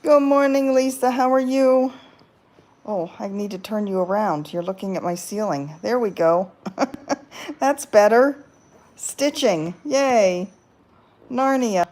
Good morning, Lisa. How are you? Oh, I need to turn you around. You're looking at my ceiling. There we go. That's better. Stitching. Yay. Narnia.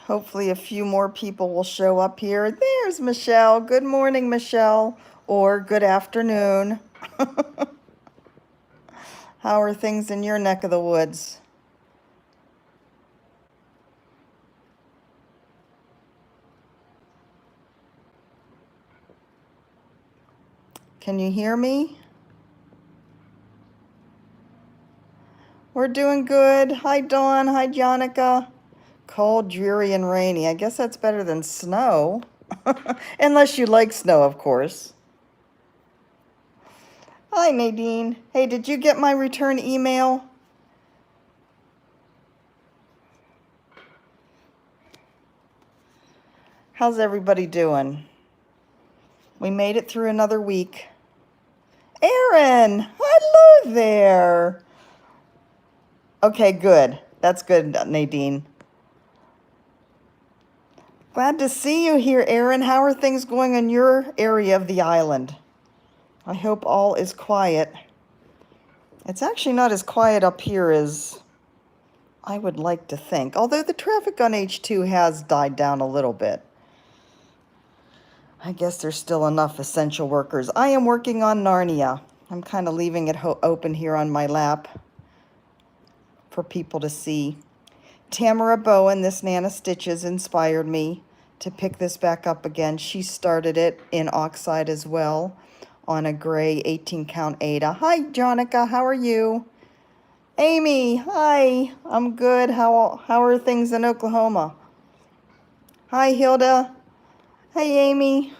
Hopefully a few more people will show up here. There's Michelle. Good morning, Michelle. Or good afternoon. How are things in your neck of the woods? Can you hear me? We're doing good. Hi, Dawn. Hi, Jonica. Cold, dreary, and rainy. I guess that's better than snow. Unless you like snow, of course. Hi, Nadine. Hey, did you get my return email? How's everybody doing? We made it through another week. Erin, hello there. Okay, good. That's good, Nadine. Glad to see you here, Erin. How are things going in your area of the island? I hope all is quiet. It's actually not as quiet up here as I would like to think, although the traffic on H2 has died down a little bit. I guess there's still enough essential workers. I am working on Narnia. I'm kind of leaving it open here on my lap for people to see. Tamra Bowen, this Nana Stitches, inspired me to pick this back up again. She started it in Oxide as well on a gray 18 count Ada. Hi, Jonica, how are you? Amy, hi, I'm good. How are things in Oklahoma? Hi, Hilda. Hey, Amy.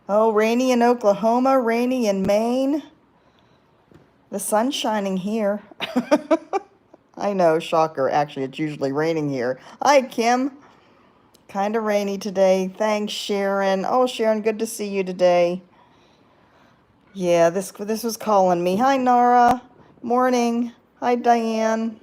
Oh, rainy in Oklahoma, rainy in Maine. The sun's shining here. I know, shocker. Actually, it's usually raining here. Hi, Kim. Kind of rainy today. Thanks, Sharon. Oh, Sharon, good to see you today. Yeah, this was calling me. Hi, Nora. Morning. Hi, Diane.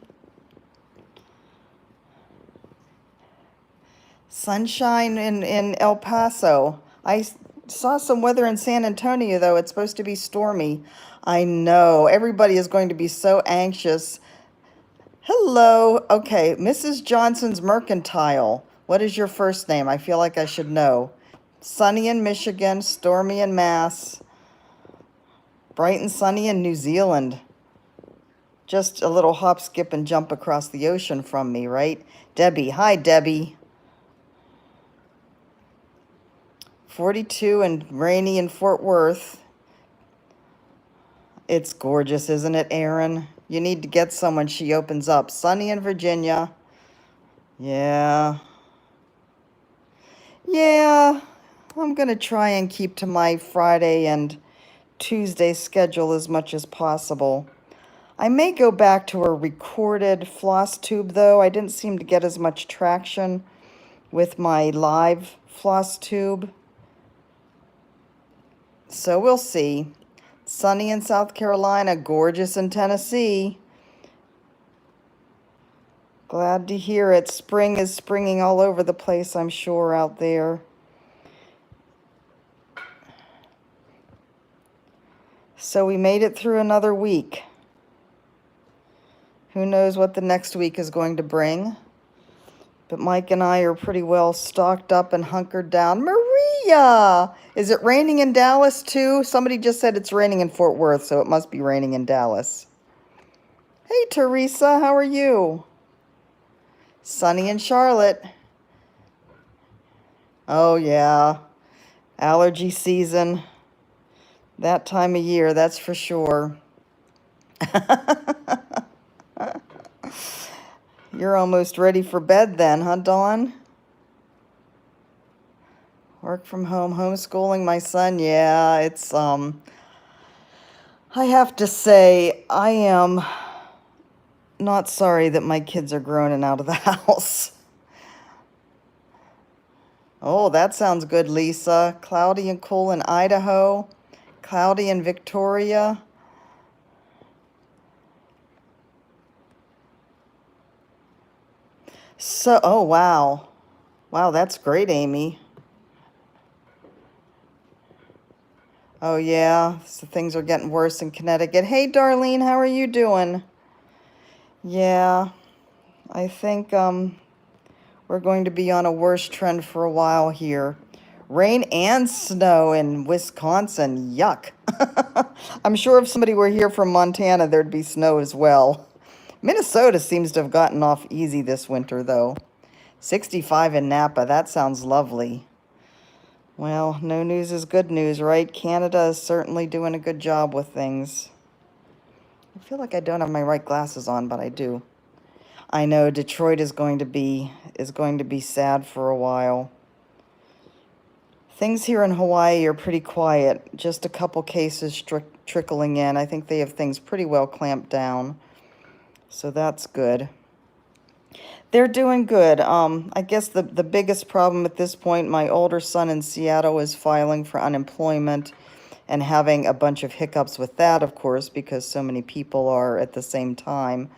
Sunshine in El Paso. I saw some weather in San Antonio, though. It's supposed to be stormy. I know. Everybody is going to be so anxious. Hello. Okay, Mrs. Johnson's Mercantile. What is your first name? I feel like I should know. Sunny in Michigan, stormy in Mass, bright and sunny in New Zealand. Just a little hop, skip, and jump across the ocean from me, right? Debbie. Hi, Debbie. 42 and rainy in Fort Worth. It's gorgeous, isn't it, Erin? You need to get some when she opens up. Sunny in Virginia. Yeah. Yeah, I'm going to try and keep to my Friday and Tuesday schedule as much as possible. I may go back to a recorded floss tube, though. I didn't seem to get as much traction with my live floss tube. So we'll see. Sunny in South Carolina, gorgeous in Tennessee. Glad to hear it. Spring is springing all over the place, I'm sure, out there. So we made it through another week. Who knows what the next week is going to bring? But Mike and I are pretty well stocked up and hunkered down. Maria! Is it raining in Dallas too? Somebody just said it's raining in Fort Worth, so it must be raining in Dallas. Hey, Teresa, how are you? Sunny in Charlotte. Oh, yeah. Allergy season. That time of year, that's for sure. You're almost ready for bed then, huh, Dawn? Work from home, homeschooling my son. Yeah, it's, I have to say, I am not sorry that my kids are grown and out of the house. Oh, that sounds good, Lisa. Cloudy and cool in Idaho. Cloudy in Victoria. So, oh, wow. Wow, that's great, Amy. Oh, yeah, so things are getting worse in Connecticut. Hey, Darlene, how are you doing? Yeah, I think we're going to be on a worse trend for a while here. Rain and snow in Wisconsin, yuck. I'm sure if somebody were here from Montana, there'd be snow as well. Minnesota seems to have gotten off easy this winter, though. 65 in Napa, that sounds lovely. Well, no news is good news, right? Canada is certainly doing a good job with things. I feel like I don't have my right glasses on, but I do. I know Detroit is going to be sad for a while. Things here in Hawaii are pretty quiet. Just a couple cases trickling in. I think they have things pretty well clamped down. So that's good. They're doing good. I guess the biggest problem at this point, my older son in Seattle is filing for unemployment and having a bunch of hiccups with that, of course, because so many people are at the same time.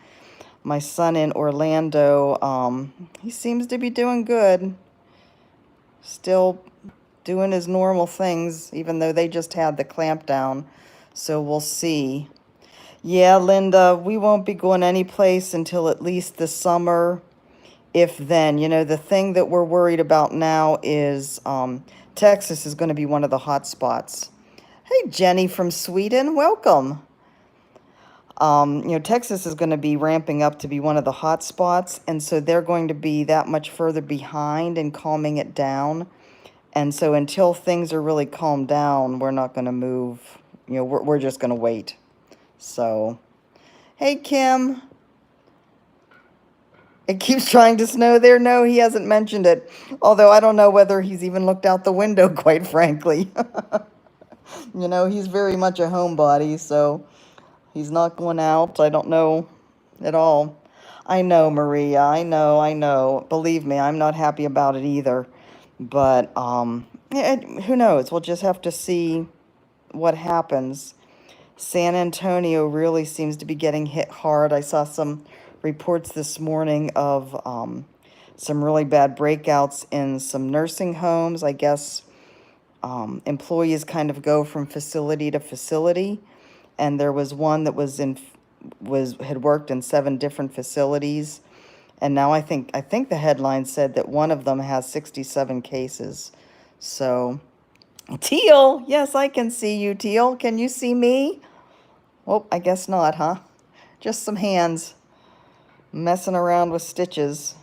My son in Orlando, he seems to be doing good. Still doing his normal things, even though they just had the clamp down. So we'll see. Yeah, Linda, we won't be going anyplace until at least the summer, if then. You know, the thing that we're worried about now is Texas is going to be one of the hot spots. Hey, Jenny from Sweden, welcome. You know, Texas is going to be ramping up to be one of the hot spots, and so they're going to be that much further behind in calming it down. And so until things are really calmed down, we're not going to move. You know, we're just going to wait. So, hey, Kim. It keeps trying to snow there. No, he hasn't mentioned it. Although I don't know whether he's even looked out the window, quite frankly. You know, he's very much a homebody, so he's not going out. I don't know at all. I know, Maria. I know. Believe me, I'm not happy about it either. But yeah, who knows? We'll just have to see what happens. San Antonio really seems to be getting hit hard. I saw some reports this morning of some really bad breakouts in some nursing homes. I guess employees kind of go from facility to facility, and there was one that had worked in 7 different facilities, and now I think the headline said that one of them has 67 cases. So, Teal, yes, I can see you, Teal. Can you see me? Well, I guess not, huh? Just some hands messing around with stitches.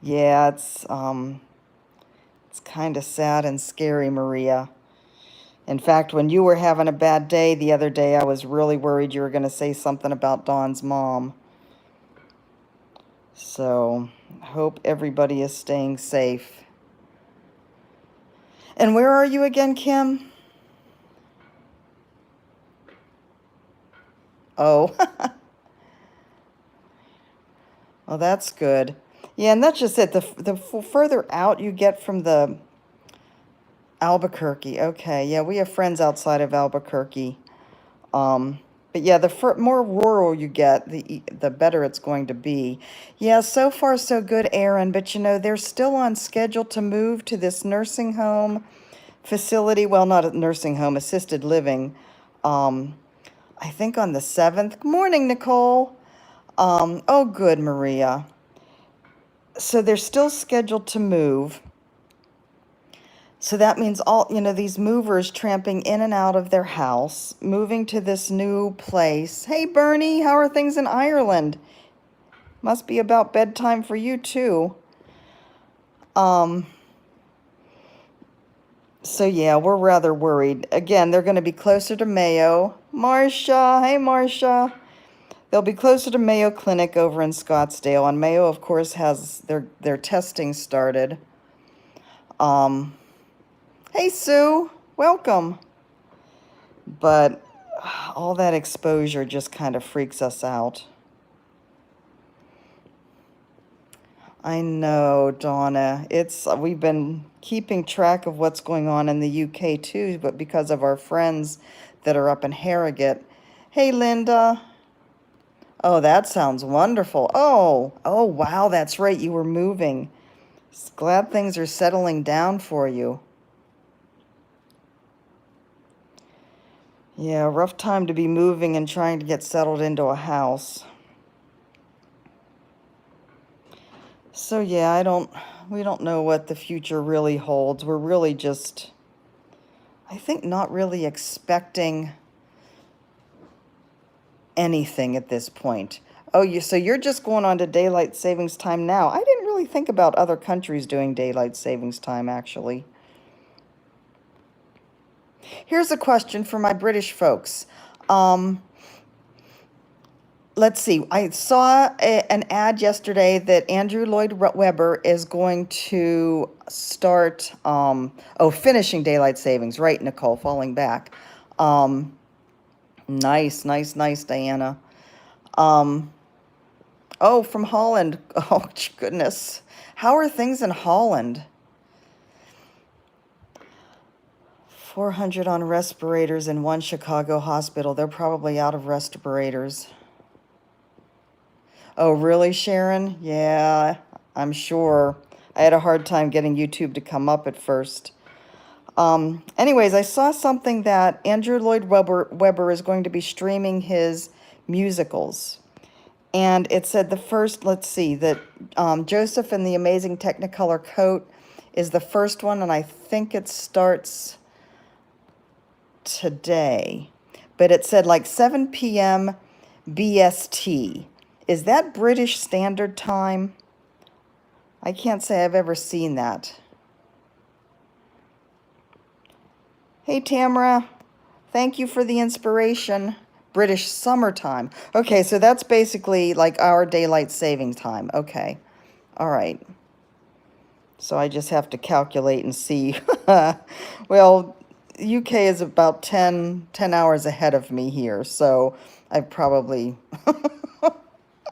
Yeah, it's kind of sad and scary, Maria. In fact, when you were having a bad day the other day, I was really worried you were going to say something about Dawn's mom. So, hope everybody is staying safe. And where are you again, Kim? Oh, well, that's good. Yeah, and that's just it. The further out you get from the Albuquerque. Okay, yeah, we have friends outside of Albuquerque. But yeah, the more rural you get, the better it's going to be. Yeah, so far so good, Aaron. But you know, they're still on schedule to move to this nursing home facility. Well, not a nursing home, assisted living. I think on the 7th. Good morning, Nicole. Oh, good, Maria. So they're still scheduled to move. So that means all, you know, these movers tramping in and out of their house, moving to this new place. Hey, Bernie, how are things in Ireland? Must be about bedtime for you, too. So yeah, we're rather worried. Again, they're going to be closer to Mayo. Marcia, hey, Marcia. They'll be closer to Mayo Clinic over in Scottsdale. And Mayo, of course, has their testing started. Hey, Sue, welcome. But all that exposure just kind of freaks us out. I know, Donna. We've been keeping track of what's going on in the UK too, but because of our friends that are up in Harrogate. Hey, Linda. Oh, that sounds wonderful. Oh, wow, that's right. You were moving. Glad things are settling down for you. Yeah, rough time to be moving and trying to get settled into a house. So yeah, we don't know what the future really holds. We're really just, I think, not really expecting anything at this point. Oh, so you're just going on to daylight savings time now. I didn't really think about other countries doing daylight savings time, actually. Here's a question for my British folks. Let's see. I saw an ad yesterday that Andrew Lloyd Webber is going to start, finishing daylight savings. Right, Nicole, falling back. Nice, Diana. Oh, from Holland. Oh, goodness. How are things in Holland? 400 on respirators in one Chicago hospital. They're probably out of respirators. Oh, really, Sharon? Yeah, I'm sure. I had a hard time getting YouTube to come up at first. Anyways, I saw something that Andrew Lloyd Webber is going to be streaming his musicals. And it said the first, let's see, that Joseph and the Amazing Technicolor Coat is the first one, and I think it starts today. But it said like 7 p.m. BST. Is that British Standard Time? I can't say I've ever seen that. Hey, Tamra. Thank you for the inspiration. British summertime. Okay, so that's basically like our daylight saving time. Okay. All right. So I just have to calculate and see. Well, UK is about 10 hours ahead of me here, so I probably...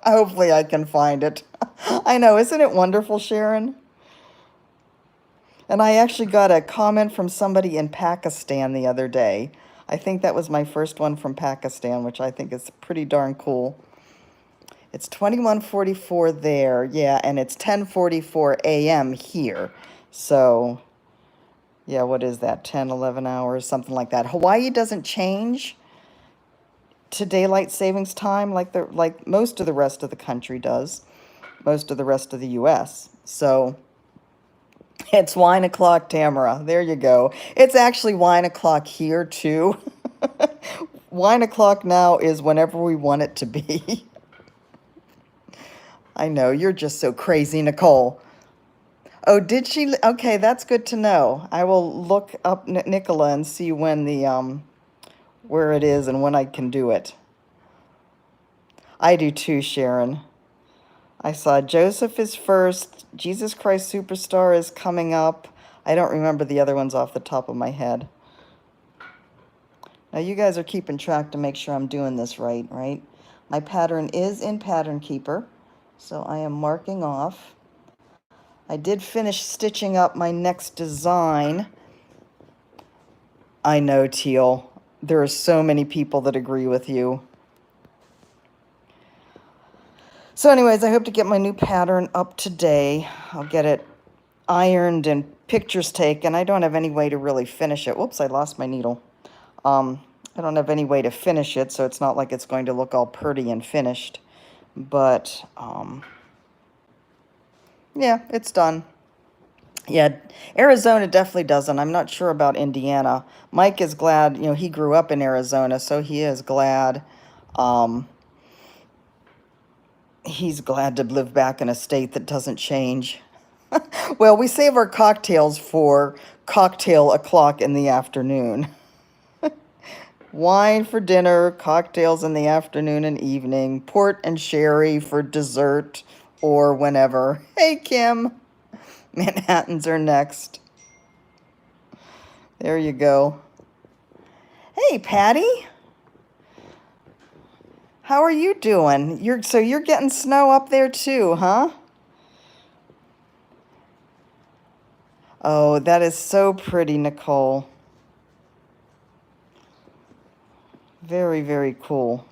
Hopefully I can find it. I know, isn't it wonderful, Sharon? And I actually got a comment from somebody in Pakistan the other day. I think that was my first one from Pakistan, which I think is pretty darn cool. It's 21:44 there, yeah, and it's 10:44 a.m. here. So, yeah, what is that, 10, 11 hours, something like that. Hawaii doesn't change to daylight savings time like most of the rest of the country does, most of the rest of the U.S. So it's wine o'clock, Tamara. There you go. It's actually wine o'clock here too. Wine o'clock now is whenever we want it to be. I know, you're just so crazy, Nicole. Oh, did she? Okay, that's good to know. I will look up Nicola and see when the where it is and when I can do it. I do too, Sharon. I saw Joseph is first. Jesus Christ Superstar is coming up. I don't remember the other ones off the top of my head. Now you guys are keeping track to make sure I'm doing this right? My pattern is in Pattern Keeper, so I am marking off. I did finish stitching up my next design. I know, Teal. There are so many people that agree with you. So anyways, I hope to get my new pattern up today. I'll get it ironed and pictures taken. I don't have any way to really finish it. Whoops, I lost my needle. I don't have any way to finish it, so it's not like it's going to look all pretty and finished. But, yeah, it's done. Yeah, Arizona definitely doesn't. I'm not sure about Indiana. Mike is glad, you know, he grew up in Arizona, so he is glad. He's glad to live back in a state that doesn't change. Well, we save our cocktails for cocktail o'clock in the afternoon. Wine for dinner, cocktails in the afternoon and evening, port and sherry for dessert or whenever. Hey, Kim. Manhattans are next. There you go. Hey, Patty. How are you doing? So you're getting snow up there too, huh? Oh, that is so pretty, Nicole. Very, very cool.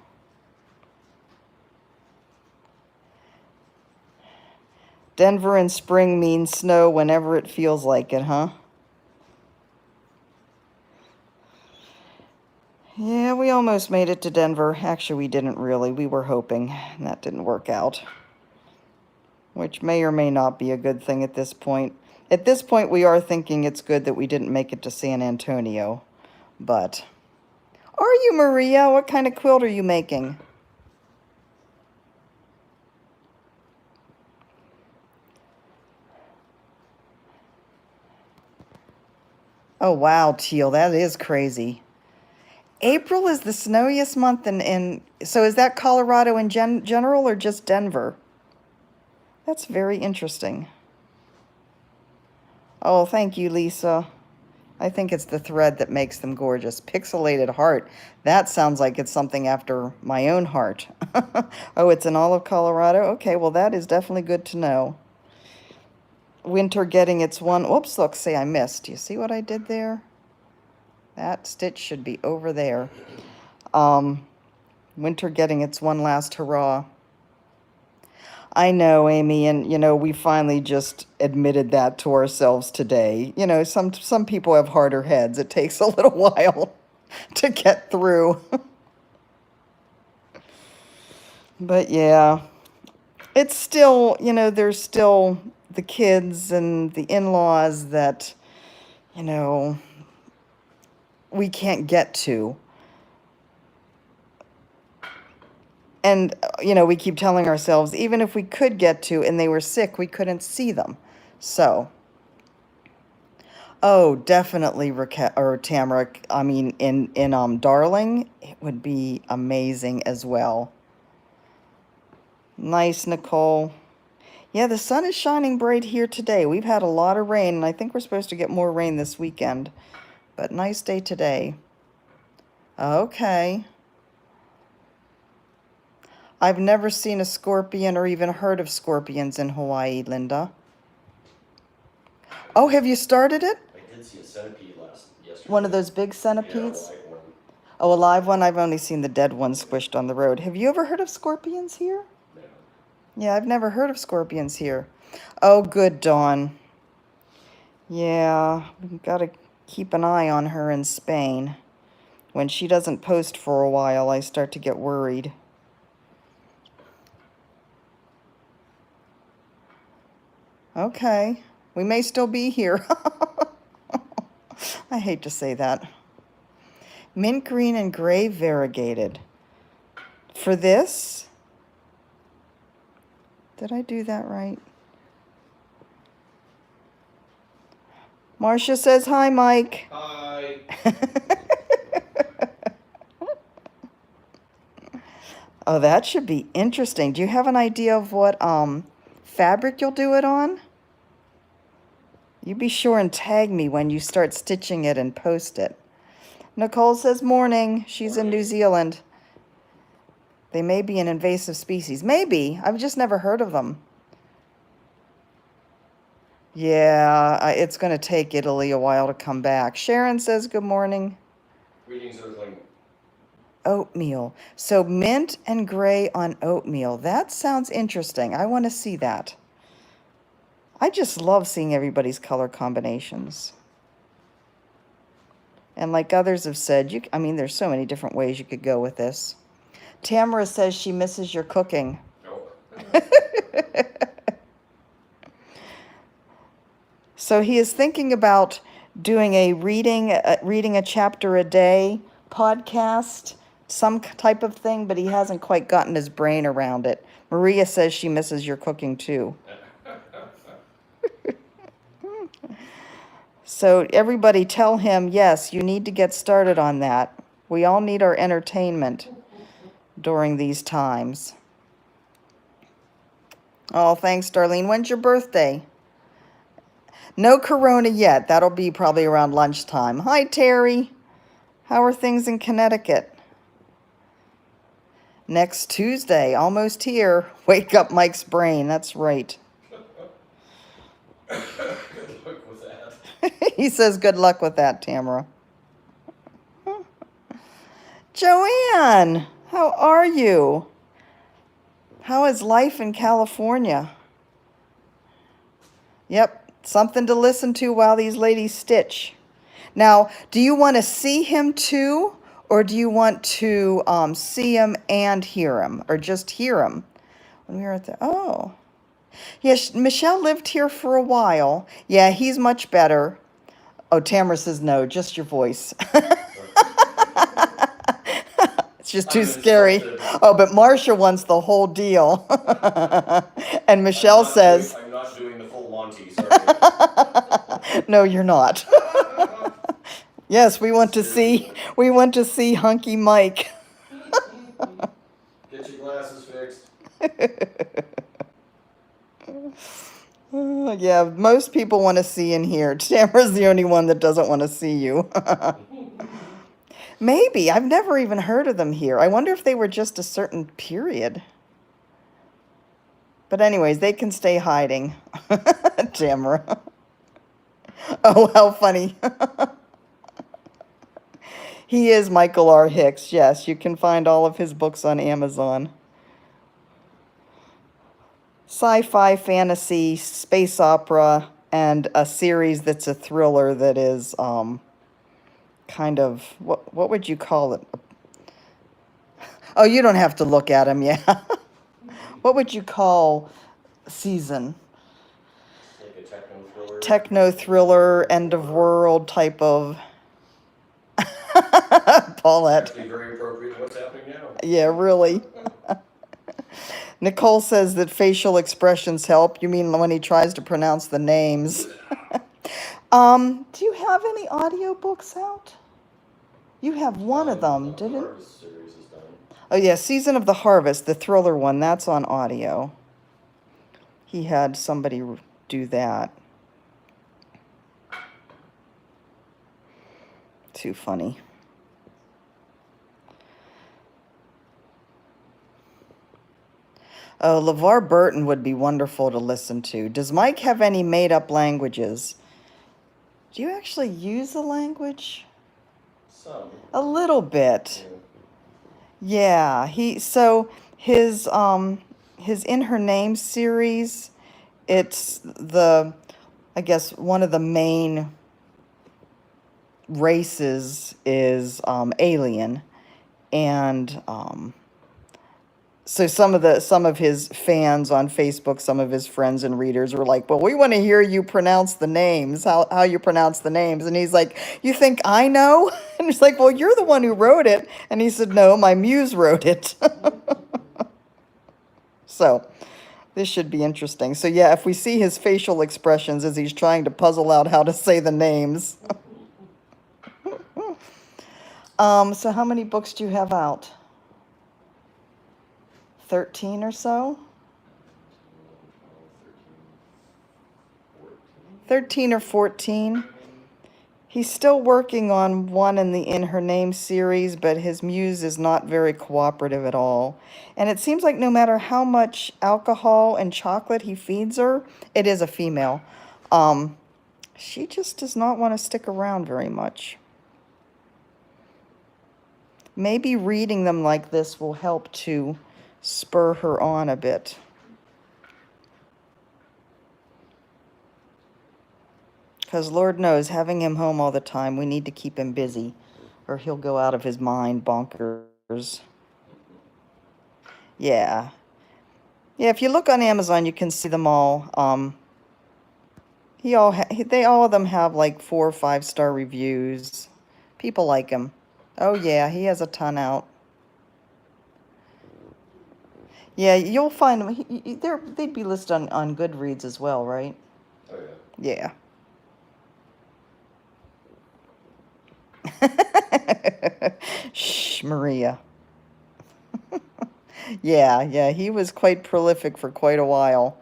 Denver in spring means snow whenever it feels like it, huh? Yeah, we almost made it to Denver. Actually, we didn't really. We were hoping, and that didn't work out. Which may or may not be a good thing at this point. At this point, we are thinking it's good that we didn't make it to San Antonio. But, are you, Maria? What kind of quilt are you making? Oh, wow, Teal, that is crazy. April is the snowiest month so is that Colorado in general or just Denver? That's very interesting. Oh, thank you, Lisa. I think it's the thread that makes them gorgeous. Pixelated heart. That sounds like it's something after my own heart. Oh, it's in all of Colorado? Okay, well, that is definitely good to know. Winter getting its one. Whoops, look, see, I missed. Do you see what I did there? That stitch should be over there. Winter getting its one last hurrah. I know, Amy, and we finally just admitted that to ourselves today. Some people have harder heads. It takes a little while to get through. But yeah, it's still, there's still the kids and the in-laws that, we can't get to. And, we keep telling ourselves, even if we could get to and they were sick, we couldn't see them. So, oh, definitely, Tamra. I mean, in Darling, it would be amazing as well. Nice, Nicole. Yeah, the sun is shining bright here today. We've had a lot of rain, and I think we're supposed to get more rain this weekend. But nice day today. Okay. I've never seen a scorpion or even heard of scorpions in Hawaii, Linda. Oh, have you started it? I did see a centipede yesterday. One of those big centipedes? Yeah, a live one. Oh, a live one? I've only seen the dead one squished on the road. Have you ever heard of scorpions here? No. Yeah, I've never heard of scorpions here. Oh, good, Dawn. Yeah, we've got to keep an eye on her in Spain. When she doesn't post for a while, I start to get worried. Okay, we may still be here. I hate to say that. Mint green and gray variegated. For this? Did I do that right? Marcia says hi, Mike. Hi. Oh, that should be interesting. Do you have an idea of what fabric you'll do it on? You be sure and tag me when you start stitching it and post it. Nicole says morning. She's in New Zealand. They may be an invasive species. Maybe. I've just never heard of them. Yeah, it's going to take Italy a while to come back. Sharon says good morning. Greetings, Earthling. Oatmeal. So mint and gray on oatmeal. That sounds interesting. I want to see that. I just love seeing everybody's color combinations. And like others have said, there's so many different ways you could go with this. Tamra says she misses your cooking. Oh. So he is thinking about doing a reading a chapter a day podcast, some type of thing, but he hasn't quite gotten his brain around it. Maria says she misses your cooking too. So everybody tell him, yes, you need to get started on that. We all need our entertainment during these times. Oh, thanks, Darlene. When's your birthday? No corona yet. That'll be probably around lunchtime. Hi, Terry. How are things in Connecticut? Next Tuesday, almost here. Wake up Mike's brain. That's right. Good luck with that. He says good luck with that, Tamra. Joanne, how are you? How is life in California? Yep, something to listen to while these ladies stitch. Now, do you want to see him too, or do you want to see him and hear him, or just hear him? When we were at the, oh. Yes, Michelle lived here for a while. Yeah, he's much better. Oh, Tamra says no, just your voice. It's just too scary. Oh, but Marcia wants the whole deal. And Michelle says, I'm not doing the full Monty, sorry. no, you're not. Yes, we want to see Hunky Mike. Get your glasses fixed. Yeah, most people want to see and hear. Tamara's the only one that doesn't want to see you. Maybe. I've never even heard of them here. I wonder if they were just a certain period. But anyways, they can stay hiding. Tamara. Oh, how funny. He is Michael R. Hicks. Yes, you can find all of his books on Amazon. Sci-fi, fantasy, space opera, and a series that's a thriller that is kind of, what would you call it? Oh, you don't have to look at him, yeah. What would you call season? Like a techno thriller. Techno thriller, end of world type of. Paulette. Actually very appropriate to what's happening now. Yeah, really. Nicole says that facial expressions help. You mean when he tries to pronounce the names? Do you have any audiobooks out? You have one of them, didn't you? Harvest series is done. Oh yeah, Season of the Harvest, the thriller one, that's on audio. He had somebody do that. Too funny. Oh, LeVar Burton would be wonderful to listen to. Does Mike have any made-up languages? Do you actually use the language? Some. A little bit. Yeah. Yeah, his In Her Name series, it's I guess one of the main races is alien, and so some of his fans on Facebook, some of his friends and readers were like, well, we want to hear you pronounce the names, how you pronounce the names. And he's like, you think I know? And he's like, well, you're the one who wrote it. And he said, no, my muse wrote it. So this should be interesting. So yeah, if we see his facial expressions as he's trying to puzzle out how to say the names. So how many books do you have out? 13 or so? 13 or 14. He's still working on one in the In Her Name series, but his muse is not very cooperative at all. And it seems like no matter how much alcohol and chocolate he feeds her, it is a female. She just does not want to stick around very much. Maybe reading them like this will help to spur her on a bit. Because Lord knows, having him home all the time, we need to keep him busy, or he'll go out of his mind bonkers. Yeah. Yeah, if you look on Amazon, you can see them all. They all of them have like 4 or 5-star reviews. People like him. Oh yeah, he has a ton out. Yeah, you'll find them. They'd be listed on Goodreads as well, right? Oh yeah. Yeah. Shh, Maria. Yeah, he was quite prolific for quite a while.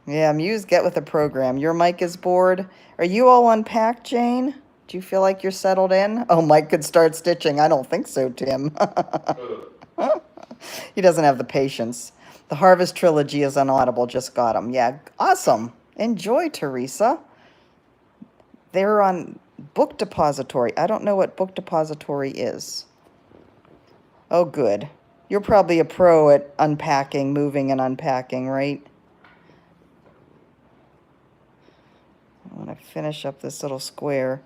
Yeah, Muse, get with the program. Your mic is bored. Are you all unpacked, Jane? Do you feel like you're settled in? Oh, Mike could start stitching. I don't think so, Tim. He doesn't have the patience. The Harvest Trilogy is on Audible. Just got them. Yeah, awesome. Enjoy, Teresa. they're on Book Depository. I don't know what Book Depository is. Oh, good. You're probably a pro at unpacking, moving and unpacking, right? I want to finish up this little square.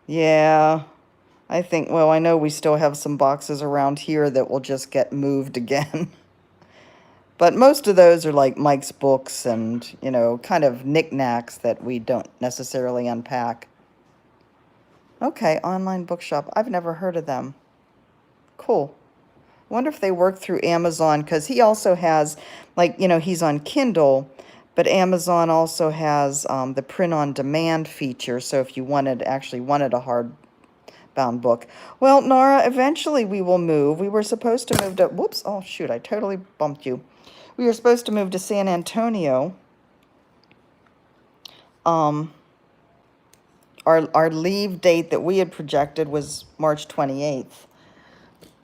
Yeah, I think, well, I know we still have some boxes around here that will just get moved again. But most of those are like Mike's books and, you know, kind of knickknacks that we don't necessarily unpack. Okay, online bookshop. I've never heard of them. Cool. Wonder if they work through Amazon, because he also has, like, you know, he's on Kindle, but Amazon also has the print-on-demand feature, so if you actually wanted a hardbound book. Well, Nora, eventually we will move. We were supposed to move to, whoops, oh shoot, I totally bumped you. We were supposed to move to San Antonio. Our leave date that we had projected was March 28th.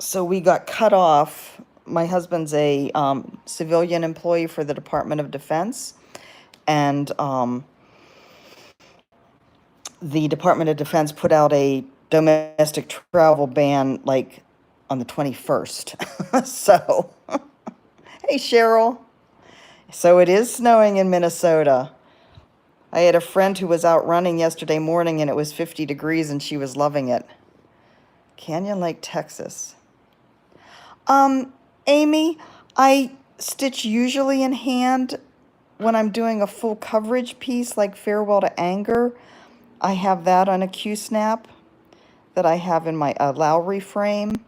So we got cut off. My husband's a civilian employee for the Department of Defense, and the Department of Defense put out a domestic travel ban like on the 21st. So, hey Cheryl. So it is snowing in Minnesota. I had a friend who was out running yesterday morning and it was 50 degrees and she was loving it. Canyon Lake, Texas. Amy, I stitch usually in hand when I'm doing a full coverage piece like Farewell to Anger. I have that on a Q-snap that I have in my Lowry frame.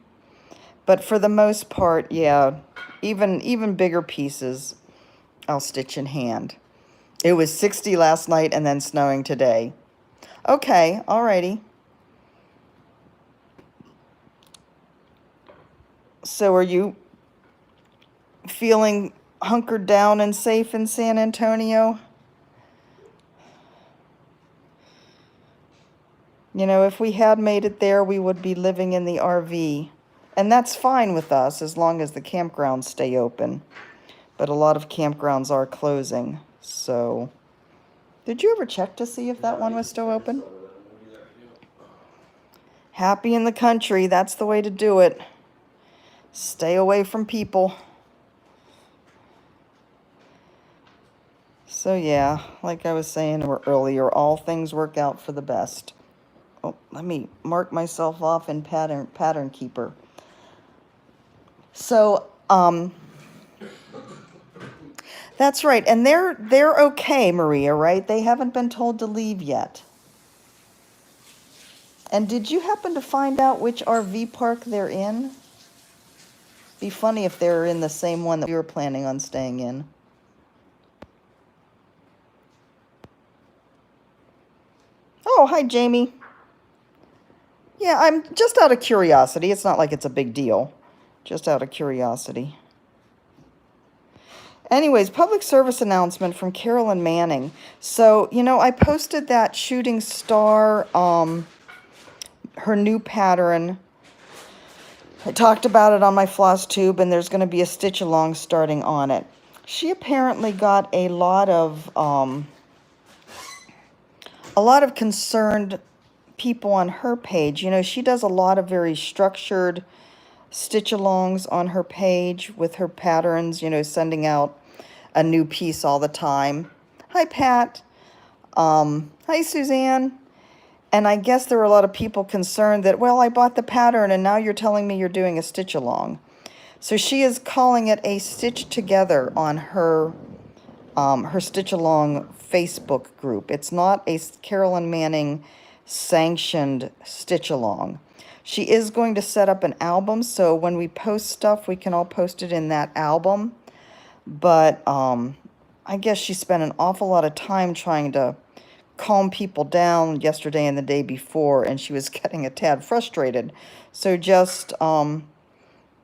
But for the most part, yeah, even bigger pieces, I'll stitch in hand. It was 60 last night and then snowing today. Okay, alrighty. So are you feeling hunkered down and safe in San Antonio? You know, if we had made it there, we would be living in the RV. And that's fine with us as long as the campgrounds stay open. But a lot of campgrounds are closing, so. Did you ever check to see if that one was still open? Happy in the country, that's the way to do it. Stay away from people. So yeah, like I was saying earlier, all things work out for the best. Oh, let me mark myself off in Pattern Keeper. So, that's right, and they're okay, Maria, right? They haven't been told to leave yet. And did you happen to find out which RV park they're in? Be funny if they're in the same one that we were planning on staying in. Oh, hi, Jamie. Yeah, I'm just out of curiosity. It's not like it's a big deal. Just out of curiosity. Anyways, public service announcement from Carolyn Manning. So, you know, I posted that shooting star, her new pattern. I talked about it on my floss tube, and there's going to be a stitch along starting on it. She apparently got a lot of concerned people on her page. You know, she does a lot of very structured stitch alongs on her page with her patterns, you know, sending out a new piece all the time. Hi, Pat. Hi, Suzanne. And I guess there were a lot of people concerned that, well, I bought the pattern and now you're telling me you're doing a stitch along. So she is calling it a stitch together on her stitch along Facebook group. It's not a Carolyn Manning sanctioned stitch along. She is going to set up an album, so when we post stuff, we can all post it in that album. But I guess she spent an awful lot of time trying to calm people down yesterday and the day before, and she was getting a tad frustrated. So just, you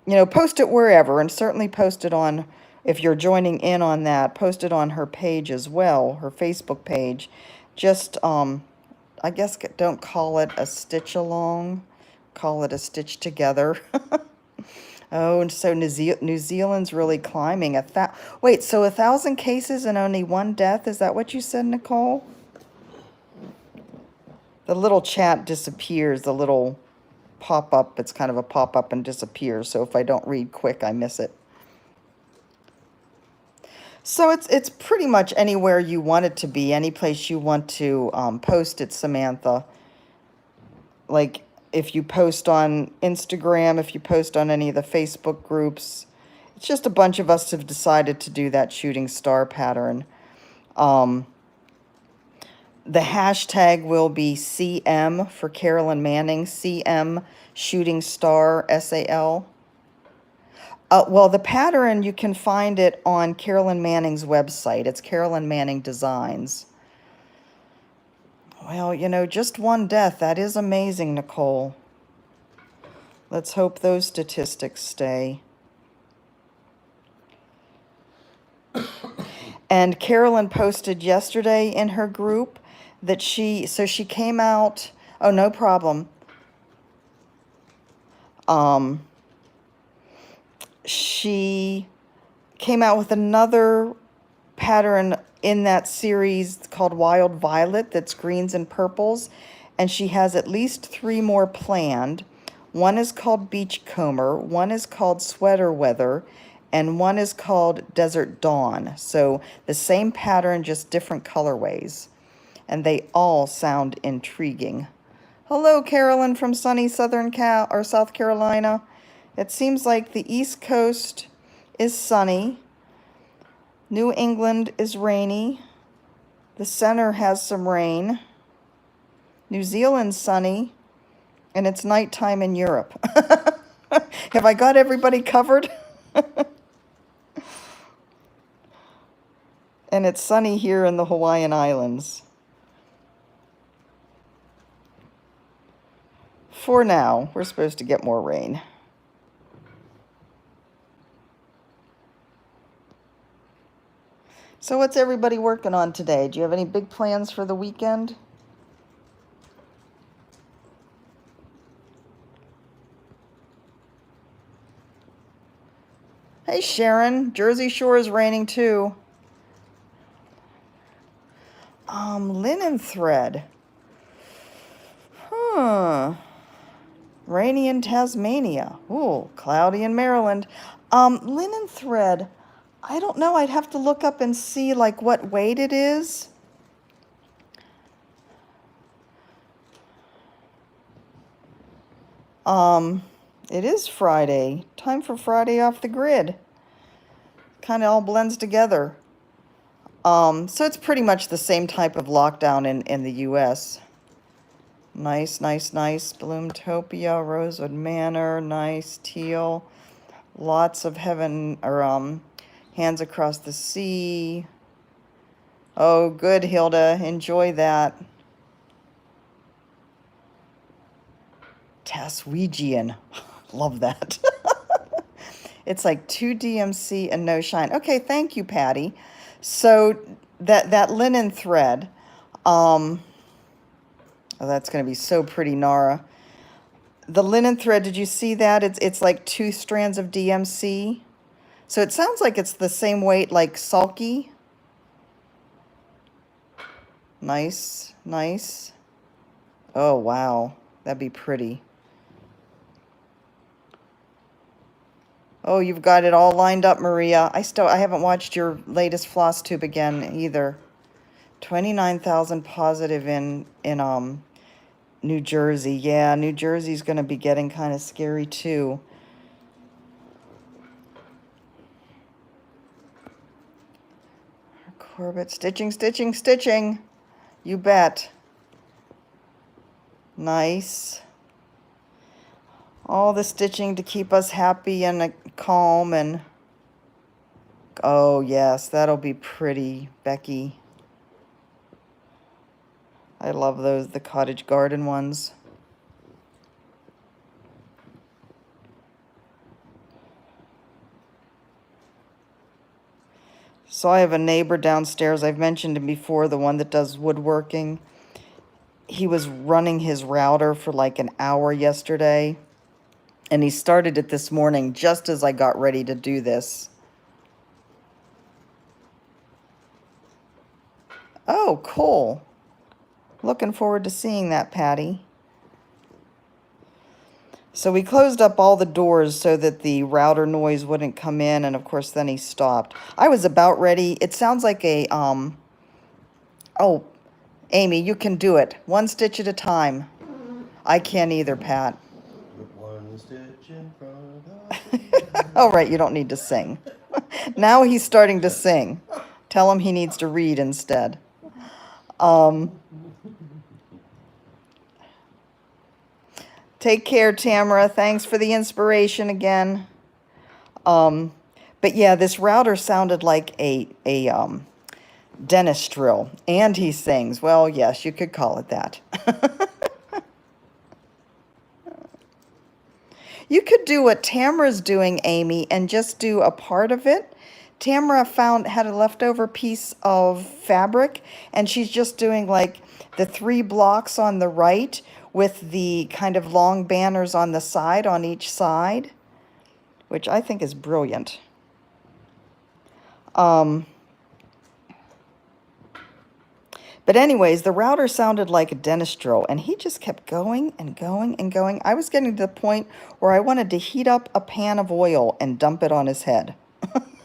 know, post it wherever, and certainly post it on, if you're joining in on that, post it on her page as well, her Facebook page. Just, I guess don't call it a stitch along, call it a stitch together. Oh, and so New Zealand's really climbing. Wait, so 1,000 cases and only one death? Is that what you said, Nicole? The little chat disappears, the little pop-up. It's kind of a pop-up and disappears. So if I don't read quick, I miss it. So it's pretty much anywhere you want it to be, any place you want to post it, Samantha. Like if you post on Instagram, if you post on any of the Facebook groups, it's just a bunch of us have decided to do that shooting star pattern. The hashtag will be CM for Carolyn Manning, CM shooting star SAL. Well, the pattern, you can find it on Carolyn Manning's website. It's Carolyn Manning Designs. Well, you know, just one death. That is amazing, Nicole. Let's hope those statistics stay. And Carolyn posted yesterday in her group that she came out, oh, no problem. She came out with another pattern in that series called Wild Violet that's greens and purples, and she has at least 3 more planned. One is called Beachcomber, one is called Sweater Weather, and one is called Desert Dawn. So the same pattern, just different colorways, and they all sound intriguing. Hello, Carolyn from sunny South Carolina. It seems like the East Coast is sunny. New England is rainy. The center has some rain. New Zealand's sunny. And it's nighttime in Europe. Have I got everybody covered? And it's sunny here in the Hawaiian Islands. For now, we're supposed to get more rain. So what's everybody working on today? Do you have any big plans for the weekend? Hey, Sharon. Jersey Shore is raining too. Linen thread. Rainy in Tasmania. Ooh, cloudy in Maryland. Linen thread. I don't know. I'd have to look up and see like what weight it is. It is Friday. Time for Friday off the grid. Kind of all blends together. So it's pretty much the same type of lockdown in the U.S. Nice, nice, nice. Bloomtopia, Rosewood Manor, nice. Teal. Lots of heaven, or Hands Across the Sea. Oh, good, Hilda. Enjoy that. Taswegian. Love that. It's like 2 DMC and no shine. Okay, thank you, Patty. So that linen thread, oh, that's going to be so pretty, Nara. The linen thread, did you see that? It's like 2 strands of DMC. So it sounds like it's the same weight like Sulky. Nice, nice. Oh, wow. That'd be pretty. Oh, you've got it all lined up, Maria. I haven't watched your latest floss tube again either. 29,000 positive in New Jersey. Yeah, New Jersey's going to be getting kind of scary too. Corbett, stitching, stitching, stitching. You bet. Nice. All the stitching to keep us happy and calm and... Oh, yes, that'll be pretty, Becky. I love those, the cottage garden ones. So I have a neighbor downstairs. I've mentioned him before, the one that does woodworking. He was running his router for like an hour yesterday. And he started it this morning just as I got ready to do this. Oh, cool. Looking forward to seeing that, Patty. So we closed up all the doors so that the router noise wouldn't come in, and of course then he stopped. I was about ready. It sounds like a, oh, Amy, you can do it. One stitch at a time. I can't either, Pat. One stitch in front of All right, you don't need to sing. Now he's starting to sing. Tell him he needs to read instead. Take care, Tamra. Thanks for the inspiration again. But yeah, this router sounded like a dentist drill. And he sings. Well, yes, you could call it that. You could do what Tamra's doing, Amy, and just do a part of it. Tamra had a leftover piece of fabric, and she's just doing like the 3 blocks on the right with the kind of long banners on the side, on each side, which I think is brilliant. But anyways, the router sounded like a dentist drill, and he just kept going and going and going. I was getting to the point where I wanted to heat up a pan of oil and dump it on his head.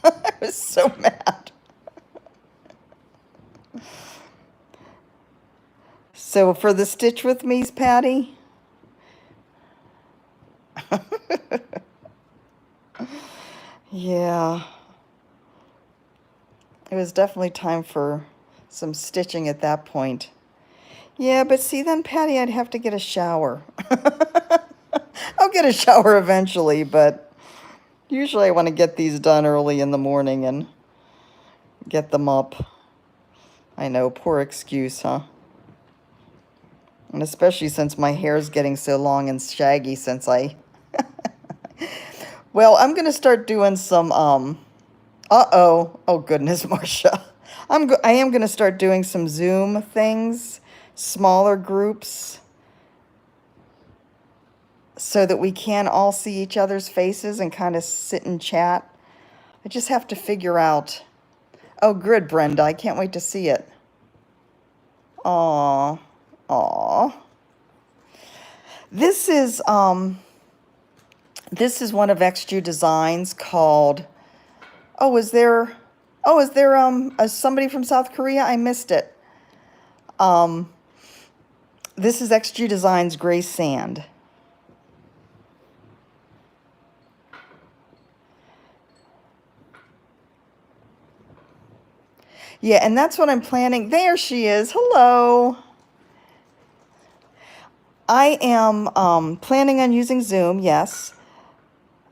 I was so mad. So for the stitch with me's, Patty? Yeah. It was definitely time for some stitching at that point. Yeah, but see then, Patty, I'd have to get a shower. I'll get a shower eventually, but usually I want to get these done early in the morning and get them up. I know, poor excuse, huh? And especially since my hair's getting so long and shaggy since I... Well, I'm going to start doing some, uh-oh. Oh, goodness, Marcia. I am going to start doing some Zoom things, smaller groups, so that we can all see each other's faces and kind of sit and chat. I just have to figure out... Oh, good, Brenda. I can't wait to see it. Aw. Aw. This is one of xJuDesign's called... Oh, is there somebody from South Korea? I missed it. This is xJuDesign's Gray Sand. Yeah, and that's what I'm planning. There she is. Hello. I am planning on using Zoom, yes.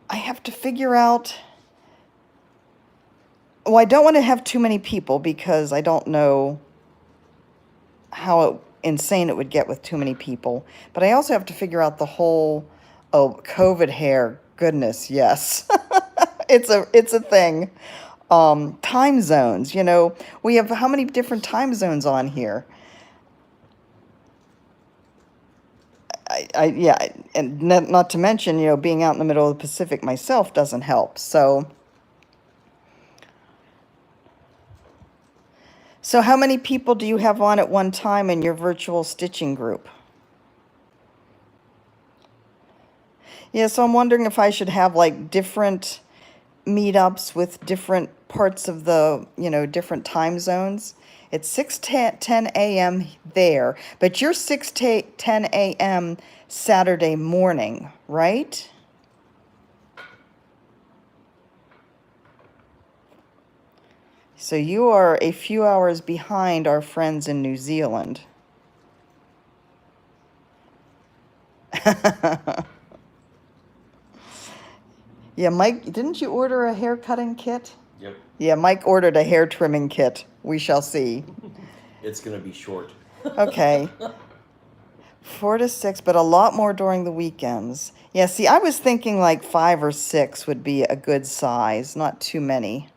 I have to figure out... Well, I don't want to have too many people because I don't know how insane it would get with too many people. But I also have to figure out the whole, COVID hair. Goodness, yes. It's a thing. Time zones, you know. We have how many different time zones on here? Yeah, and not to mention, you know, being out in the middle of the Pacific myself doesn't help. So how many people do you have on at one time in your virtual stitching group? Yeah, so I'm wondering if I should have like different meetups with different parts of the, you know, different time zones. It's 6:10 a.m. there, but you're 6:10 a.m. Saturday morning, right? So you are a few hours behind our friends in New Zealand. Yeah, Mike, didn't you order a hair cutting kit? Yep. Yeah, Mike ordered a hair trimming kit. We shall see. It's going to be short. Okay. 4 to 6, but a lot more during the weekends. Yeah, see, I was thinking like 5 or 6 would be a good size, not too many.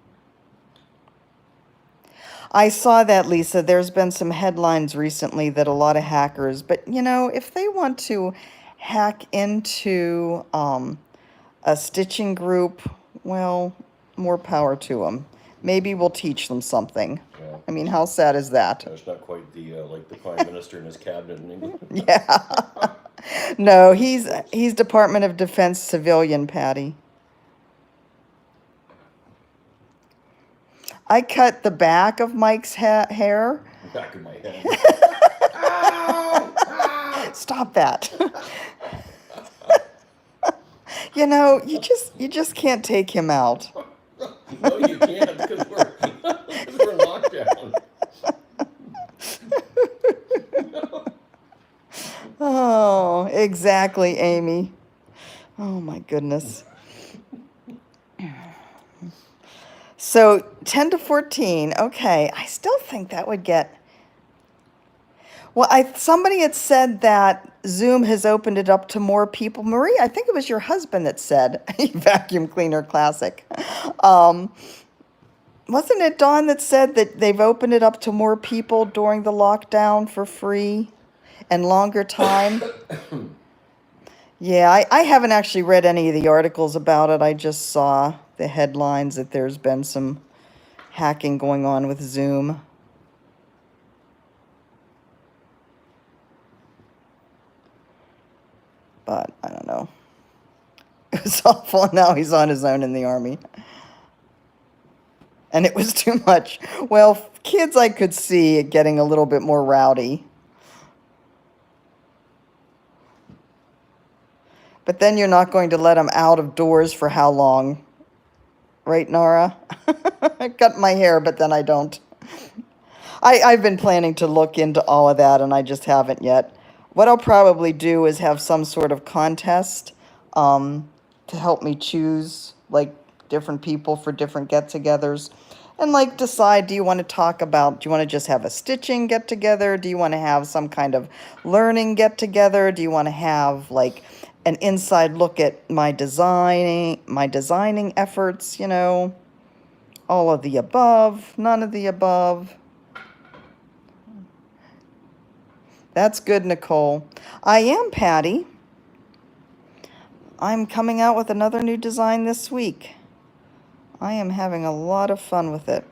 I saw that, Lisa. There's been some headlines recently that a lot of hackers, but you know, if they want to hack into a stitching group, well, more power to them. Maybe we'll teach them something. Yeah. I mean, how sad is that? It's not quite the like the Prime Minister in his cabinet in England. Yeah. No, he's Department of Defense civilian, Patty. I cut the back of Mike's hair. Back of my head. Stop that. You know, you just can't take him out. No, you can't, because we're in lockdown. Oh, exactly, Amy. Oh my goodness. So 10 to 14. Okay, I still think that would get. Well, somebody had said that Zoom has opened it up to more people. Marie, I think it was your husband that said Vacuum Cleaner Classic. Wasn't it Dawn that said that they've opened it up to more people during the lockdown for free and longer time? Yeah, I haven't actually read any of the articles about it. I just saw the headlines that there's been some hacking going on with Zoom. But I don't know. It was awful. Now he's on his own in the Army. And it was too much. Well, kids, I could see it getting a little bit more rowdy. But then you're not going to let them out of doors for how long? Right, Nara? I cut my hair, but then I don't. I've been planning to look into all of that, and I just haven't yet. What I'll probably do is have some sort of contest to help me choose, like, different people for different get-togethers. And, like, decide, do you want to just have a stitching get-together? Do you want to have some kind of learning get-together? Do you want to have, like, an inside look at my designing efforts, you know? All of the above, none of the above. That's good, Nicole. I am, Patty. I'm coming out with another new design this week. I am having a lot of fun with it.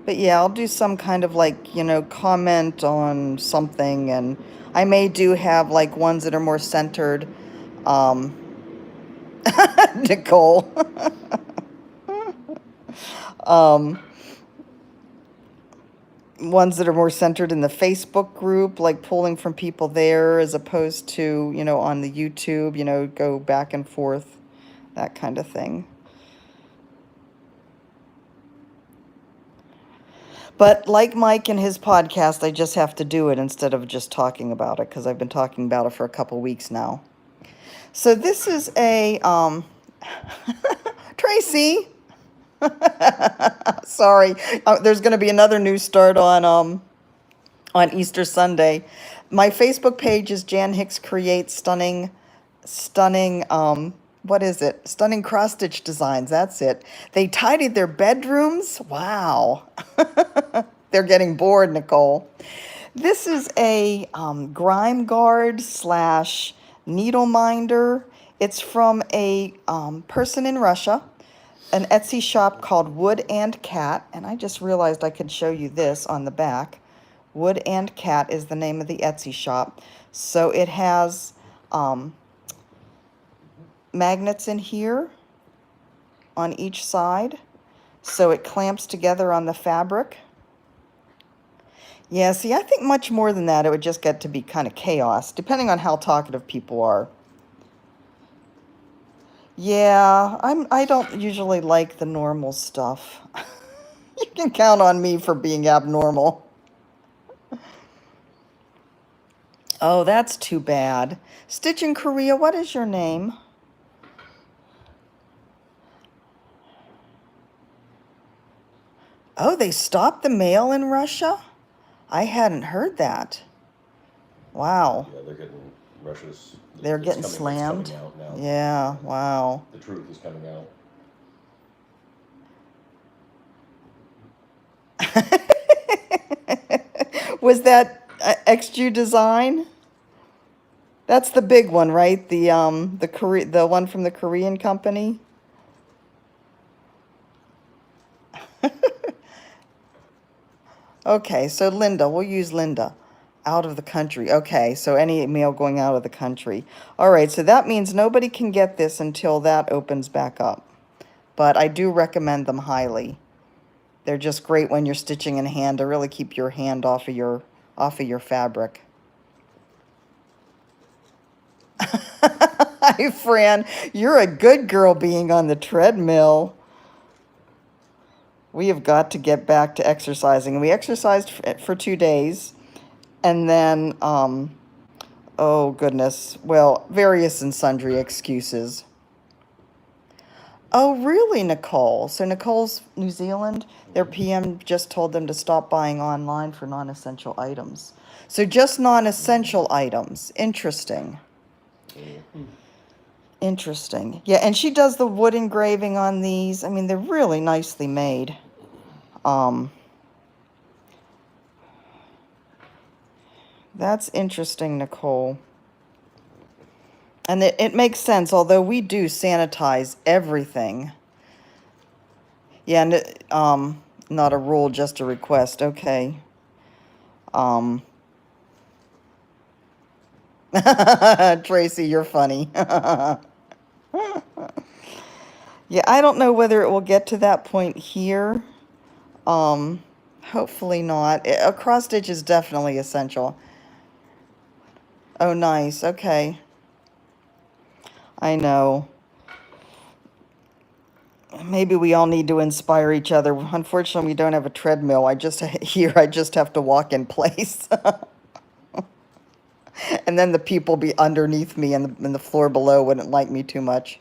But yeah, I'll do some kind of like, you know, comment on something, and I may do have like ones that are more centered. Nicole. Ones that are more centered in the Facebook group, like pulling from people there as opposed to, you know, on the YouTube, you know, go back and forth, that kind of thing. But like Mike and his podcast, I just have to do it instead of just talking about it, because I've been talking about it for a couple weeks now. So this is a, Tracy, sorry, there's going to be another new start on Easter Sunday. My Facebook page is Jan Hicks Creates Stunning, what is it? Stunning cross-stitch designs, that's it. They tidied their bedrooms, wow. They're getting bored, Nicole. This is a grime guard / needle minder. It's from a person in Russia, an Etsy shop called Wood and Cat, and I just realized I could show you this on the back. Wood and Cat is the name of the Etsy shop. So it has magnets in here on each side, so it clamps together on the fabric. Yeah, see, I think much more than that, it would just get to be kind of chaos, depending on how talkative people are. Yeah, I don't usually like the normal stuff. You can count on me for being abnormal. Oh, that's too bad. Stitch in Korea, what is your name? Oh, they stopped the mail in Russia? I hadn't heard that. Wow. Yeah, they're getting Russia's. They're getting slammed. It's coming out now. Yeah, wow. The truth is coming out. Was that xJuDesign? That's the big one, right? The one from the Korean company. Okay, so Linda, we'll use Linda. Out of the country. Okay, so any mail going out of the country. All right, so that means nobody can get this until that opens back up. But I do recommend them highly. They're just great when you're stitching in hand to really keep your hand off of your fabric. Hi, Fran. You're a good girl being on the treadmill. We have got to get back to exercising. We exercised for 2 days. And then, oh goodness, well, various and sundry excuses. Oh, really, Nicole? So Nicole's New Zealand, their PM just told them to stop buying online for non-essential items. So just non-essential items. Interesting. Interesting. Yeah, and she does the wood engraving on these. I mean, they're really nicely made. That's interesting, Nicole. And it makes sense, although we do sanitize everything. Yeah, and not a rule, just a request. Okay. Tracy, you're funny. Yeah, I don't know whether it will get to that point here. Hopefully not. A cross stitch is definitely essential. Oh, nice. Okay. I know. Maybe we all need to inspire each other. Unfortunately, we don't have a treadmill. I just have to walk in place. And then the people be underneath me and the floor below wouldn't like me too much.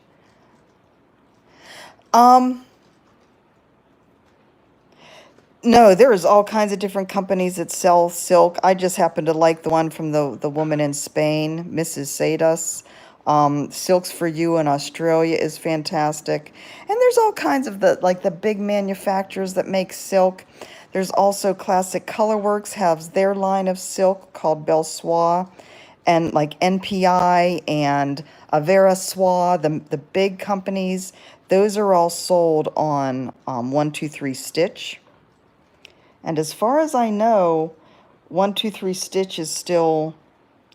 No, there's all kinds of different companies that sell silk. I just happen to like the one from the woman in Spain, Missus Sedas. Silks for You in Australia is fantastic. And there's all kinds of the big manufacturers that make silk. There's also Classic Colorworks has their line of silk called Belle Soie. And like NPI and Avera Soie, the big companies, those are all sold on 123 Stitch. And as far as I know, 123 Stitch is still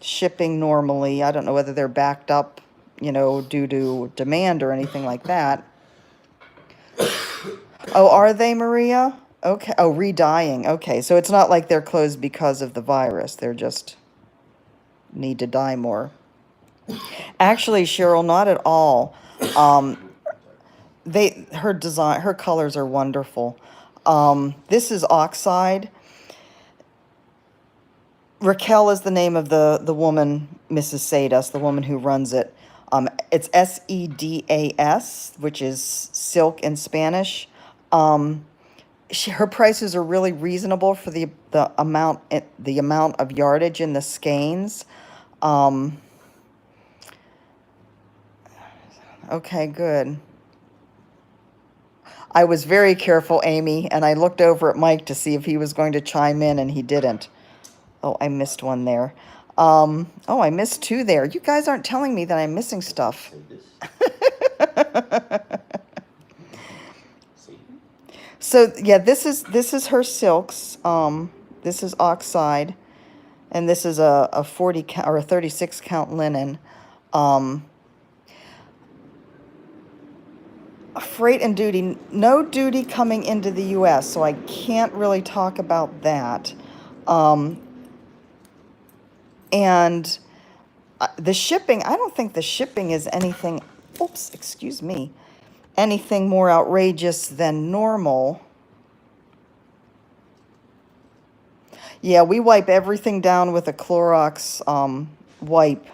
shipping normally. I don't know whether they're backed up, due to demand or anything like that. Oh, are they, Maria? Okay. Oh, redyeing. Okay, so it's not like they're closed because of the virus. They're just need to dye more. Actually, Cheryl, not at all. Her colors are wonderful. This is Oxide. Raquel is the name of the woman, Missus Sedas, the woman who runs it. It's Sedas, which is silk in Spanish. Her prices are really reasonable for the amount of yardage in the skeins. Okay, good. I was very careful, Amy, and I looked over at Mike to see if he was going to chime in, and he didn't. Oh, I missed one there. Oh, I missed two there. You guys aren't telling me that I'm missing stuff. So yeah, this is her silks. This is Oxide, and this is a 40 count or a 36 count linen. Freight and duty, no duty coming into the U.S., so I can't really talk about that. And the shipping, I don't think the shipping is anything, oops, excuse me, anything more outrageous than normal. Yeah, we wipe everything down with a Clorox wipe.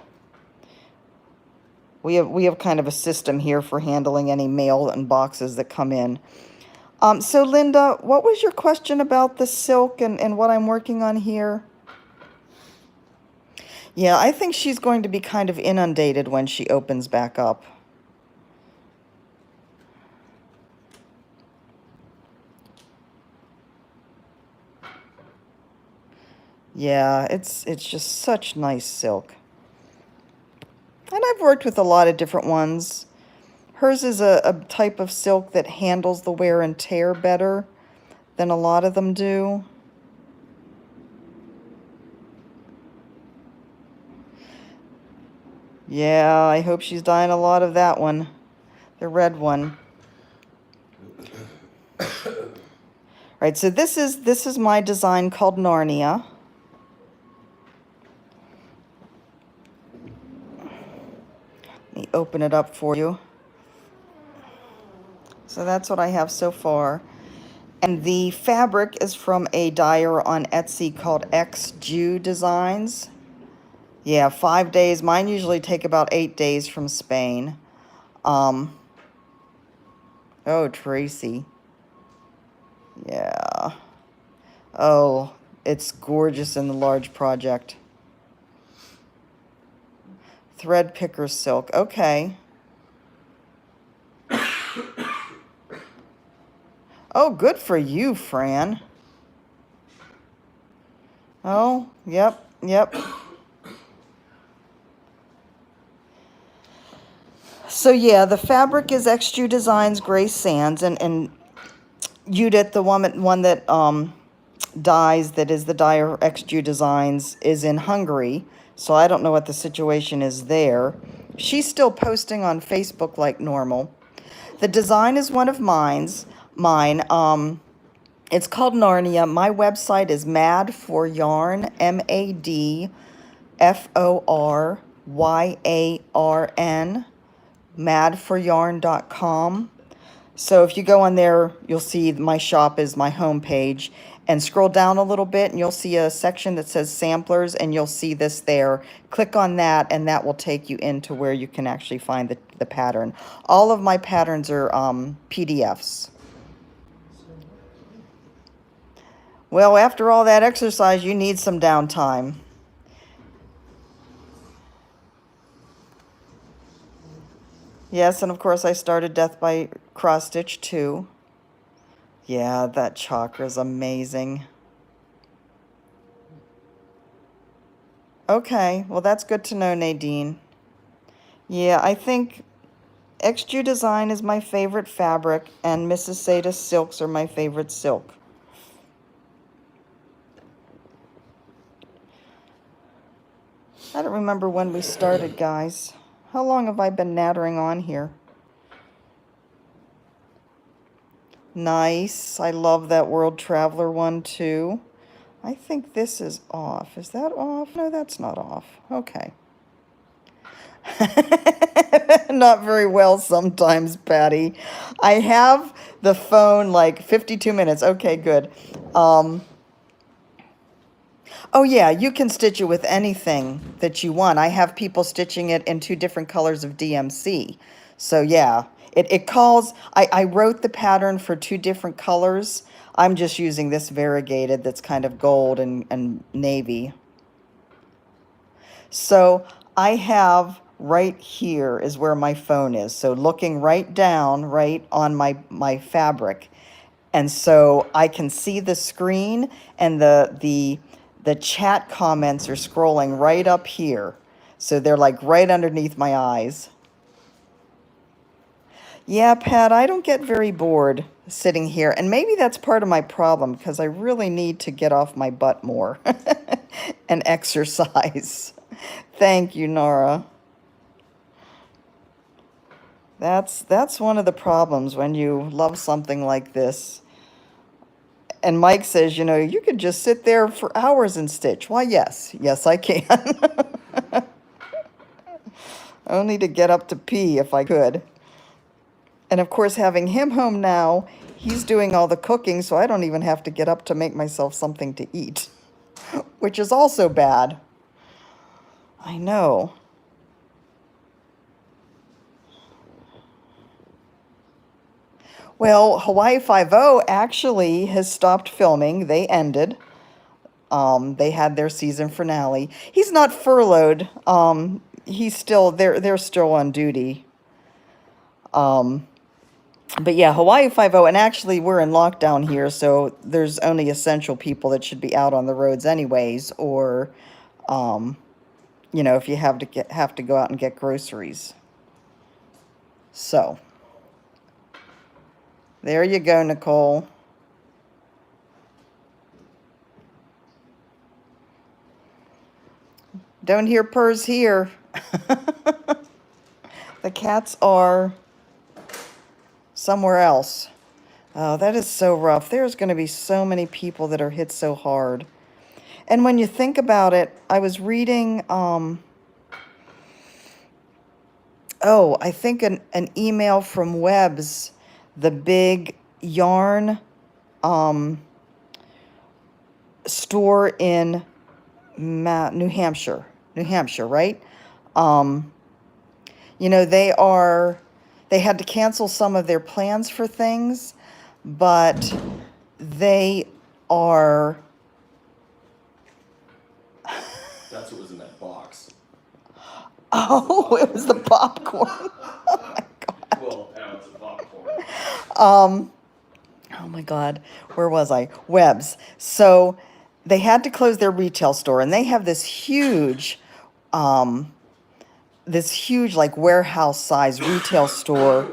We have kind of a system here for handling any mail and boxes that come in. So Linda, what was your question about the silk and what I'm working on here? Yeah, I think she's going to be kind of inundated when she opens back up. Yeah, it's just such nice silk. And I've worked with a lot of different ones. Hers is a type of silk that handles the wear and tear better than a lot of them do. Yeah, I hope she's dyeing a lot of that one, the red one. Right, so this is my design called Narnia. Let me open it up for you. So that's what I have so far. And the fabric is from a dyer on Etsy called xJuDesigns. Yeah, 5 days. Mine usually take about 8 days from Spain. Oh, Tracy. Yeah. Oh, it's gorgeous in the large project. Thread picker silk. Okay. Oh, good for you, Fran. Oh, yep, yep. So yeah, the fabric is xJuDesign's Gray Sands, and Judith, the one that dyes, that is the dyer xJuDesigns, is in Hungary. So I don't know what the situation is there. She's still posting on Facebook like normal. The design is one of mine. It's called Narnia. My website is Mad for Yarn, MADFORYARN, madforyarn.com. So if you go on there, you'll see my shop is my homepage, and scroll down a little bit and you'll see a section that says samplers, and you'll see this there. Click on that and that will take you into where you can actually find the pattern. All of my patterns are PDFs. Well, after all that exercise, you need some downtime. Yes, and of course I started Death by Cross Stitch too. Yeah, that chakra is amazing. Okay, well that's good to know, Nadine. Yeah, I think xJuDesign is my favorite fabric, and Missus Sedas silks are my favorite silk. I don't remember when we started, guys. How long have I been nattering on here? Nice. I love that World Traveler one too. I think this is off. Is that off? No, that's not off. Okay. Not very well sometimes, Patty. I have the phone like 52 minutes. Okay, good. Oh yeah, you can stitch it with anything that you want. I have people stitching it in 2 different colors of DMC. So yeah, it calls, I wrote the pattern for 2 different colors. I'm just using this variegated that's kind of gold and navy. So I have right here is where my phone is. So looking right down, right on my fabric. And so I can see the screen, and the chat comments are scrolling right up here. So they're like right underneath my eyes. Yeah, Pat, I don't get very bored sitting here. And maybe that's part of my problem, because I really need to get off my butt more and exercise. Thank you, Nora. That's one of the problems when you love something like this. And Mike says, you know, you could just sit there for hours and stitch. Why, yes. Yes, I can. Only to get up to pee if I could. And of course, having him home now, he's doing all the cooking, so I don't even have to get up to make myself something to eat, which is also bad. I know. Well, Hawaii Five-0 actually has stopped filming. They ended. They had their season finale. He's not furloughed. He's still they're still on duty. But yeah, Hawaii 5-0, and actually we're in lockdown here, so there's only essential people that should be out on the roads anyways, or, you know, if you have to go out and get groceries. So, there you go, Nicole. Don't hear purrs here. The cats are somewhere else. Oh, that is so rough. There's going to be so many people that are hit so hard. And when you think about it, I was reading, I think an email from Webb's, the big yarn store in New Hampshire, right? You know, they had to cancel some of their plans for things, but they are... That's what was in that box. Oh, it was the popcorn. Oh my God. 12 pounds of popcorn. Oh my God, where was I? Webb's. So they had to close their retail store, and they have this huge like warehouse size retail store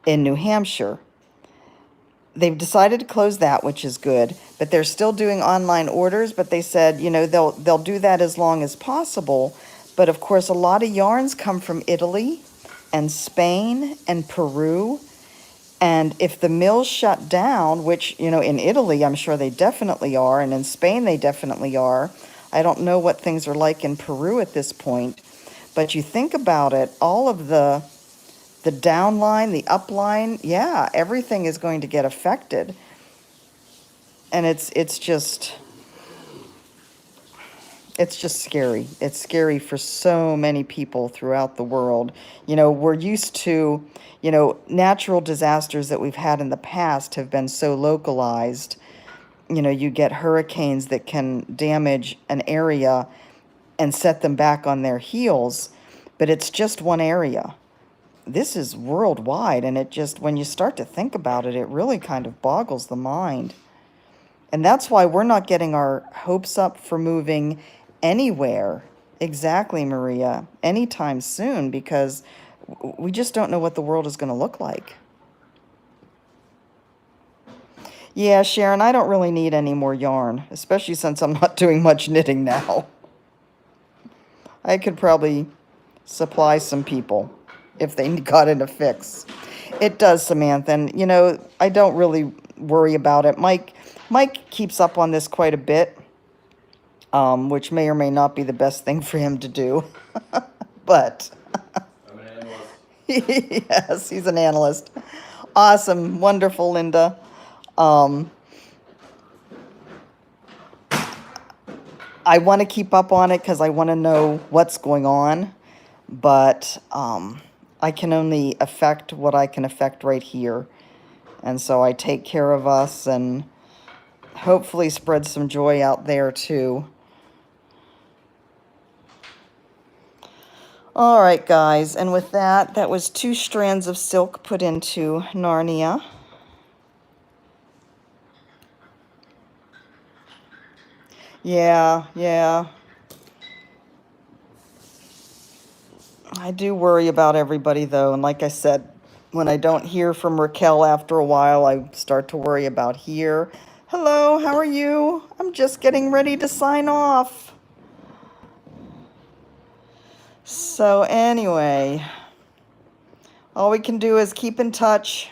in New Hampshire. They've decided to close that, which is good, but they're still doing online orders, but they said, you know, they'll do that as long as possible. But of course, a lot of yarns come from Italy and Spain and Peru. And if the mills shut down, which, you know, in Italy, I'm sure they definitely are, and in Spain, they definitely are. I don't know what things are like in Peru at this point. But you think about it, all of the downline, the upline, yeah, everything is going to get affected. And it's just scary. It's scary for so many people throughout the world. You know, we're used to, you know, natural disasters that we've had in the past have been so localized. You know, you get hurricanes that can damage an area and set them back on their heels, but it's just one area. This is worldwide, and it just, when you start to think about it, it really kind of boggles the mind. And that's why we're not getting our hopes up for moving anywhere, exactly, Maria, anytime soon, because we just don't know what the world is going to look like. Yeah, Sharon, I don't really need any more yarn, especially since I'm not doing much knitting now. I could probably supply some people if they got in a fix. It does, Samantha, and you know, I don't really worry about it. Mike keeps up on this quite a bit, which may or may not be the best thing for him to do. But I'm an analyst. yes, he's an analyst. Awesome, wonderful, Linda. I want to keep up on it because I want to know what's going on, but I can only affect what I can affect right here. And so I take care of us and hopefully spread some joy out there too. All right, guys, and with that, that was 2 strands of silk put into Narnia. Yeah. I do worry about everybody, though, and like I said, when I don't hear from Raquel after a while, I start to worry about here. Hello, how are you? I'm just getting ready to sign off. So anyway, all we can do is keep in touch,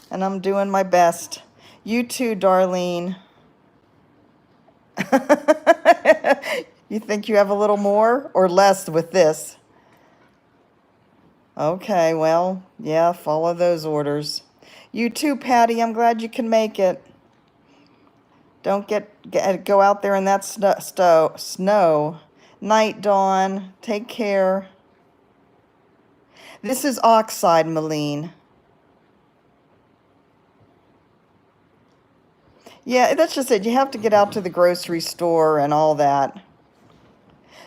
and I'm doing my best. You too, Darlene. You think you have a little more or less with this? Okay, well, yeah, follow those orders. You too, Patty. I'm glad you can make it. Don't go out there in that snow. Night, Dawn. Take care. This is Oxide, Malene. Yeah, that's just it. You have to get out to the grocery store and all that.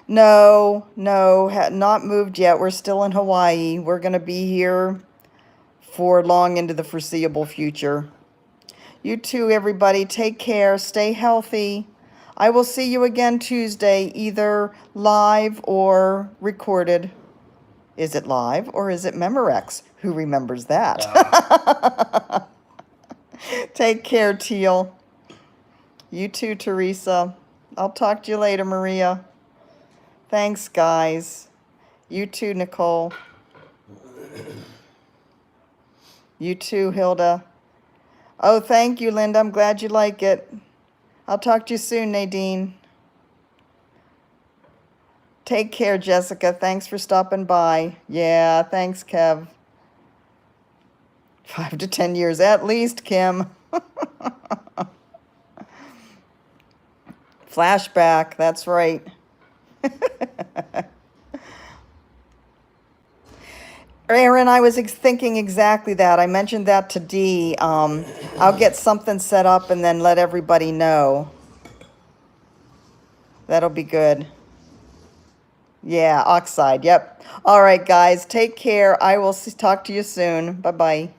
No, not moved yet. We're still in Hawaii. We're going to be here for long into the foreseeable future. You too, everybody. Take care. Stay healthy. I will see you again Tuesday, either live or recorded. Is it live or is it Memorex? Who remembers that? Take care, Teal. You too, Teresa. I'll talk to you later, Maria. Thanks, guys. You too, Nicole. You too, Hilda. Oh, thank you, Linda. I'm glad you like it. I'll talk to you soon, Nadine. Take care, Jessica. Thanks for stopping by. Yeah, thanks, Kev. 5 to 10 years at least, Kim. Flashback, that's right. Aaron, I was thinking exactly that. I mentioned that to Dee. I'll get something set up and then let everybody know. That'll be good. Yeah, Oxide, yep. All right, guys, take care. I will talk to you soon. Bye-bye.